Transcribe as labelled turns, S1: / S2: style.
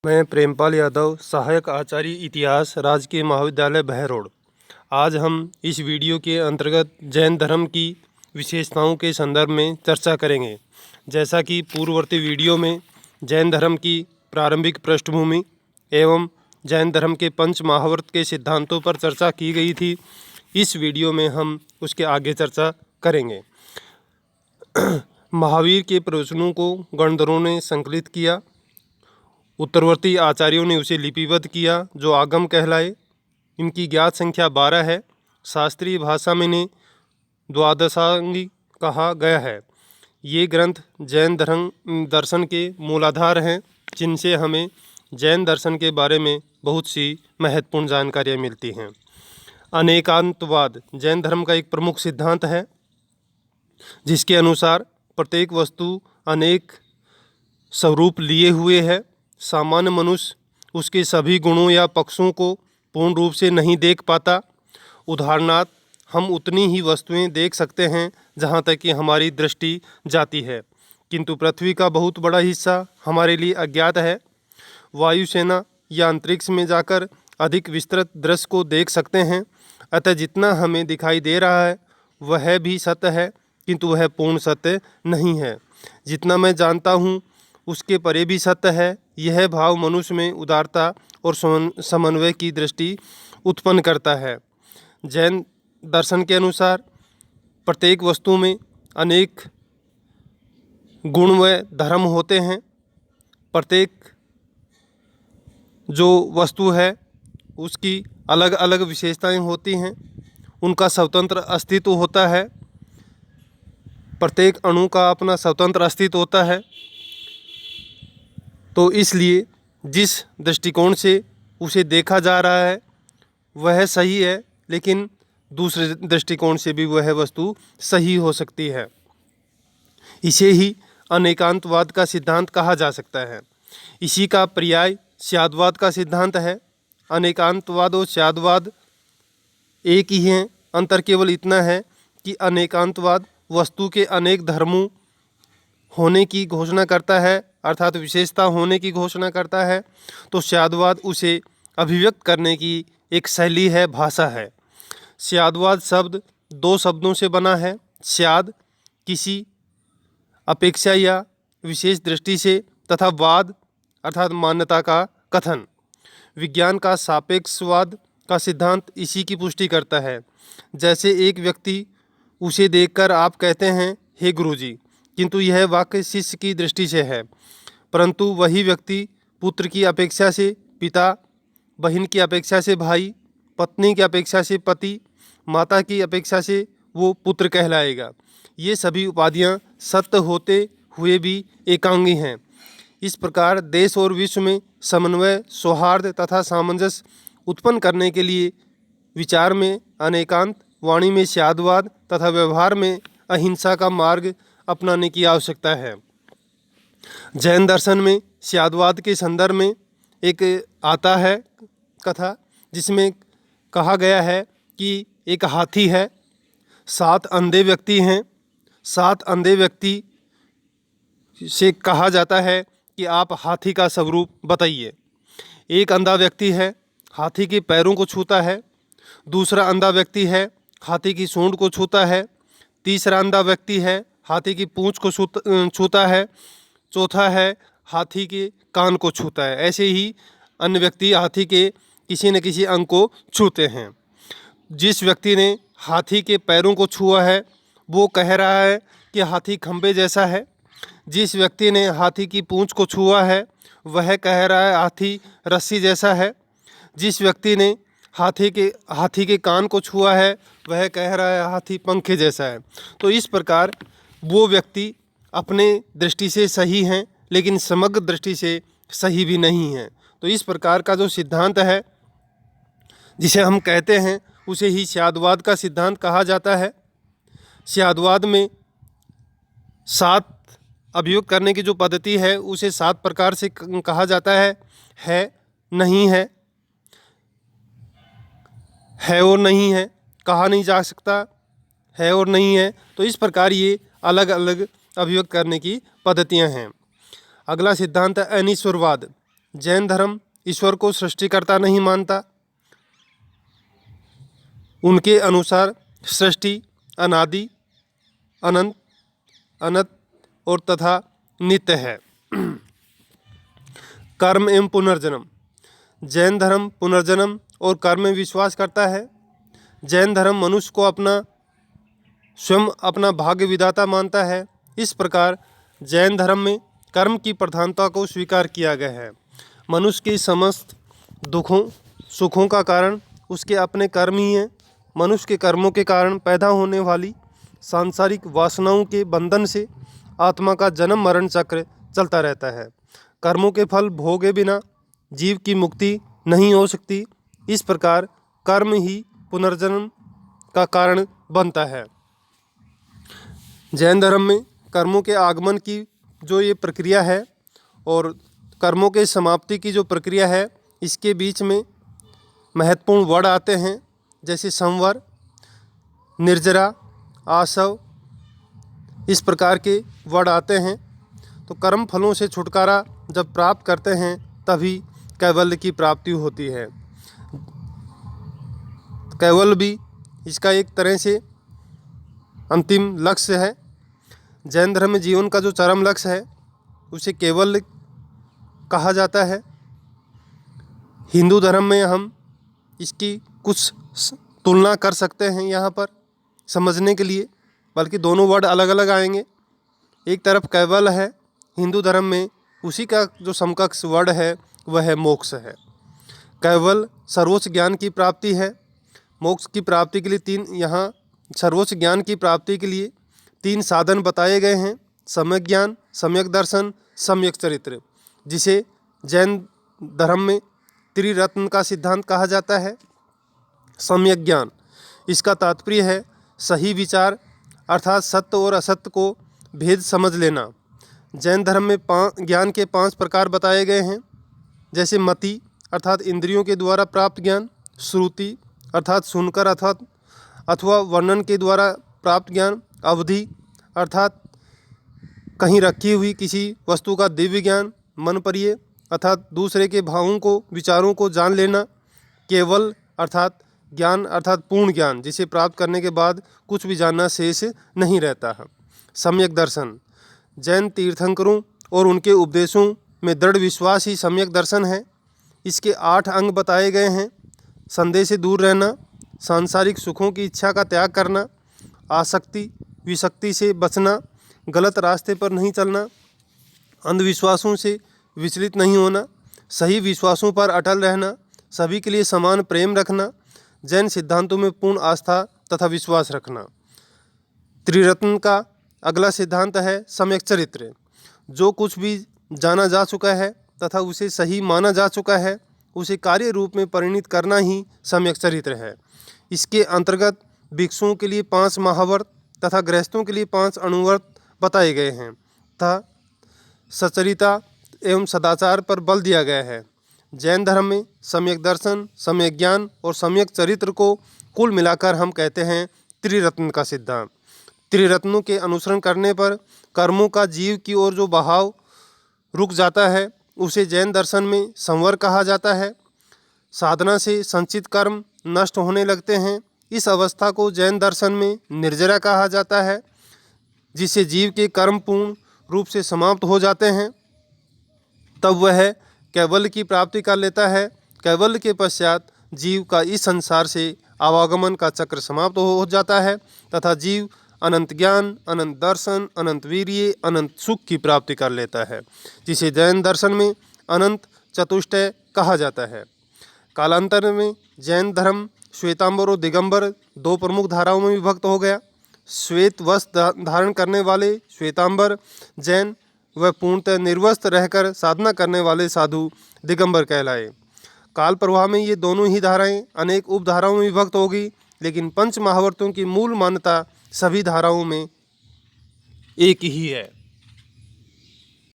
S1: मैं प्रेमपाल यादव, सहायक आचार्य इतिहास, राजकीय महाविद्यालय बहरोड। आज हम इस वीडियो के अंतर्गत जैन धर्म की विशेषताओं के संदर्भ में चर्चा करेंगे। जैसा कि पूर्ववर्ती वीडियो में जैन धर्म की प्रारंभिक पृष्ठभूमि एवं जैन धर्म के पंच महाव्रत के सिद्धांतों पर चर्चा की गई थी, इस वीडियो में हम उसके आगे चर्चा करेंगे। महावीर के प्रवचनों को गणधरों ने संकलित किया, उत्तरवर्ती आचार्यों ने उसे लिपिबद्ध किया जो आगम कहलाए। इनकी ज्ञात संख्या 12 है। शास्त्रीय भाषा में इन्हें द्वादशांगी कहा गया है। ये ग्रंथ जैन दर्शन के मूलाधार हैं, जिनसे हमें जैन दर्शन के बारे में बहुत सी महत्वपूर्ण जानकारियाँ मिलती हैं। अनेकांतवाद जैन धर्म का एक प्रमुख सिद्धांत है, जिसके अनुसार प्रत्येक वस्तु अनेक स्वरूप लिए हुए है। सामान्य मनुष्य उसके सभी गुणों या पक्षों को पूर्ण रूप से नहीं देख पाता। उदाहरणार्थ, हम उतनी ही वस्तुएं देख सकते हैं जहां तक कि हमारी दृष्टि जाती है, किंतु पृथ्वी का बहुत बड़ा हिस्सा हमारे लिए अज्ञात है। वायुसेना या अंतरिक्ष में जाकर अधिक विस्तृत दृश्य को देख सकते हैं। अतः जितना हमें दिखाई दे रहा है वह भी सत्य है, किंतु वह पूर्ण सत्य नहीं है। जितना मैं जानता हूँ उसके परे भी सत्य है। यह भाव मनुष्य में उदारता और समन्वय की दृष्टि उत्पन्न करता है। जैन दर्शन के अनुसार प्रत्येक वस्तु में अनेक गुण व धर्म होते हैं। प्रत्येक जो वस्तु है उसकी अलग अलग विशेषताएं होती हैं, उनका स्वतंत्र अस्तित्व होता है। प्रत्येक अणु का अपना स्वतंत्र अस्तित्व होता है। तो इसलिए जिस दृष्टिकोण से उसे देखा जा रहा है वह सही है, लेकिन दूसरे दृष्टिकोण से भी वह वस्तु सही हो सकती है। इसे ही अनेकांतवाद का सिद्धांत कहा जा सकता है। इसी का पर्याय स्याद्वाद का सिद्धांत है। अनेकांतवाद और स्याद्वाद एक ही हैं। अंतर केवल इतना है कि अनेकांतवाद वस्तु के अनेक धर्मों होने की घोषणा करता है, अर्थात विशेषता होने की घोषणा करता है, तो स्याद्वाद उसे अभिव्यक्त करने की एक शैली है, भाषा है। स्याद्वाद शब्द दो शब्दों से बना है। स्याद किसी अपेक्षा या विशेष दृष्टि से, तथा वाद अर्थात मान्यता का कथन। विज्ञान का सापेक्षवाद का सिद्धांत इसी की पुष्टि करता है। जैसे एक व्यक्ति, उसे देखकर आप कहते हैं हे गुरुजी, किंतु यह वाक्य शिष्य की दृष्टि से है, परंतु वही व्यक्ति पुत्र की अपेक्षा से पिता, बहन की अपेक्षा से भाई, पत्नी की अपेक्षा से पति, माता की अपेक्षा से वो पुत्र कहलाएगा। ये सभी उपाधियां सत्य होते हुए भी एकांगी हैं। इस प्रकार देश और विश्व में समन्वय, सौहार्द तथा सामंजस्य उत्पन्न करने के लिए विचार में अनेकांत, वाणी में स्याद्वाद तथा व्यवहार में अहिंसा का मार्ग अपनाने की आवश्यकता है। जैन दर्शन में स्याद्वाद के संदर्भ में एक आता है कथा, जिसमें कहा गया है कि एक हाथी है, 7 अंधे व्यक्ति हैं। 7 अंधे व्यक्ति से कहा जाता है कि आप हाथी का स्वरूप बताइए। एक अंधा व्यक्ति है, हाथी के पैरों को छूता है। दूसरा अंधा व्यक्ति है, हाथी की सूंड को छूता है। तीसरा अंधा व्यक्ति है, हाथी की पूंछ को छूता है। चौथा है, हाथी के कान को छूता है। ऐसे ही अन्य व्यक्ति हाथी के किसी न किसी अंग को छूते हैं। जिस व्यक्ति ने हाथी के पैरों को छुआ है वो कह रहा है कि हाथी खंबे जैसा है। जिस व्यक्ति ने हाथी की पूंछ को छुआ है वह कह रहा है हाथी रस्सी जैसा है। जिस व्यक्ति ने हाथी के कान को छुआ है वह कह रहा है हाथी पंखे जैसा है। तो इस प्रकार वो व्यक्ति अपने दृष्टि से सही हैं, लेकिन समग्र दृष्टि से सही भी नहीं हैं। तो इस प्रकार का जो सिद्धांत है जिसे हम कहते हैं उसे ही स्याद्वाद का सिद्धांत कहा जाता है। स्याद्वाद में 7 अभियुक्त करने की जो पद्धति है उसे 7 प्रकार से कहा जाता है, नहीं है और नहीं है, कहा नहीं जा सकता, है और नहीं है। तो इस प्रकार ये अलग अलग अभिव्यक्त करने की पद्धतियां हैं। अगला सिद्धांत है अनीश्वरवाद। जैन धर्म ईश्वर को सृष्टिकर्ता नहीं मानता। उनके अनुसार सृष्टि अनादि, अनंत, अनंत और तथा नित्य है। कर्म एवं पुनर्जन्म। जैन धर्म पुनर्जन्म और कर्म में विश्वास करता है। जैन धर्म मनुष्य को स्वयं अपना भाग्य विधाता मानता है। इस प्रकार जैन धर्म में कर्म की प्रधानता को स्वीकार किया गया है। मनुष्य के समस्त दुखों सुखों का कारण उसके अपने कर्म ही हैं। मनुष्य के कर्मों के कारण पैदा होने वाली सांसारिक वासनाओं के बंधन से आत्मा का जन्म मरण चक्र चलता रहता है। कर्मों के फल भोगे बिना जीव की मुक्ति नहीं हो सकती। इस प्रकार कर्म ही पुनर्जन्म का कारण बनता है। जैन धर्म में कर्मों के आगमन की जो ये प्रक्रिया है और कर्मों के समाप्ति की जो प्रक्रिया है, इसके बीच में महत्वपूर्ण वर्ड आते हैं, जैसे संवर, निर्जरा, आसव, इस प्रकार के वर्ड आते हैं। तो कर्म फलों से छुटकारा जब प्राप्त करते हैं तभी कैवल्य की प्राप्ति होती है। कैवल्य भी इसका एक तरह से अंतिम लक्ष्य है। जैन धर्म में जीवन का जो चरम लक्ष्य है उसे कैवल्य कहा जाता है। हिंदू धर्म में हम इसकी कुछ तुलना कर सकते हैं यहाँ पर समझने के लिए, बल्कि दोनों वर्ड अलग अलग आएंगे। एक तरफ कैवल्य है, हिंदू धर्म में उसी का जो समकक्ष वर्ड है वह है मोक्ष है। कैवल्य सर्वोच्च ज्ञान की प्राप्ति है। मोक्ष की प्राप्ति के लिए यहाँ सर्वोच्च ज्ञान की प्राप्ति के लिए 3 साधन बताए गए हैं: सम्यक ज्ञान, सम्यक दर्शन, सम्यक चरित्र, जिसे जैन धर्म में त्रिरत्न का सिद्धांत कहा जाता है। सम्यक ज्ञान, इसका तात्पर्य है सही विचार, अर्थात सत्य और असत्य को भेद समझ लेना। जैन धर्म में ज्ञान के 5 प्रकार बताए गए हैं, जैसे मति अर्थात इंद्रियों के द्वारा प्राप्त ज्ञान, श्रुति अर्थात सुनकर अथवा वर्णन के द्वारा प्राप्त ज्ञान, अवधि अर्थात कहीं रखी हुई किसी वस्तु का दिव्य ज्ञान, मनपरीय अर्थात दूसरे के भावों को विचारों को जान लेना, केवल अर्थात ज्ञान अर्थात पूर्ण ज्ञान, जिसे प्राप्त करने के बाद कुछ भी जानना शेष नहीं रहता है। सम्यक दर्शन, जैन तीर्थंकरों और उनके उपदेशों में दृढ़ विश्वास ही सम्यक दर्शन है। इसके 8 अंग बताए गए हैं: संदेह से दूर रहना, सांसारिक सुखों की इच्छा का त्याग करना, आसक्ति विसक्ति से बचना, गलत रास्ते पर नहीं चलना, अंधविश्वासों से विचलित नहीं होना, सही विश्वासों पर अटल रहना, सभी के लिए समान प्रेम रखना, जैन सिद्धांतों में पूर्ण आस्था तथा विश्वास रखना। त्रिरत्न का अगला सिद्धांत है सम्यक चरित्र। जो कुछ भी जाना जा चुका है तथा उसे सही माना जा चुका है उसे कार्य रूप में परिणित करना ही सम्यक चरित्र है। इसके अंतर्गत भिक्षुओं के लिए 5 महाव्रत तथा गृहस्थों के लिए 5 अणुव्रत बताए गए हैं तथा सचरिता एवं सदाचार पर बल दिया गया है। जैन धर्म में सम्यक दर्शन, सम्यक ज्ञान और सम्यक चरित्र को कुल मिलाकर हम कहते हैं त्रिरत्न का सिद्धांत। त्रिरत्नों के अनुसरण करने पर कर्मों का जीव की ओर जो बहाव रुक जाता है उसे जैन दर्शन में संवर कहा जाता है। साधना से संचित कर्म नष्ट होने लगते हैं। इस अवस्था को जैन दर्शन में निर्जरा कहा जाता है, जिससे जीव के कर्म पूर्ण रूप से समाप्त हो जाते हैं। तब वह कैवल्य की प्राप्ति कर लेता है। कैवल्य के पश्चात जीव का इस संसार से आवागमन का चक्र समाप्त हो जाता है तथा जीव अनंत ज्ञान, अनंत दर्शन, अनंत वीर्य, अनंत सुख की प्राप्ति कर लेता है, जिसे जैन दर्शन में अनंत चतुष्टय कहा जाता है। कालांतर में जैन धर्म श्वेतांबर और दिगंबर 2 प्रमुख धाराओं में विभक्त हो गया। श्वेत वस्त्र धारण करने वाले श्वेतांबर जैन व पूर्णतः निर्वस्त्र रहकर साधना करने वाले साधु दिगंबर कहलाए। काल प्रवाह में ये दोनों ही धाराएं अनेक उपधाराओं में विभक्त होगी, लेकिन 5 महावर्तों की मूल मान्यता सभी धाराओं में एक ही है।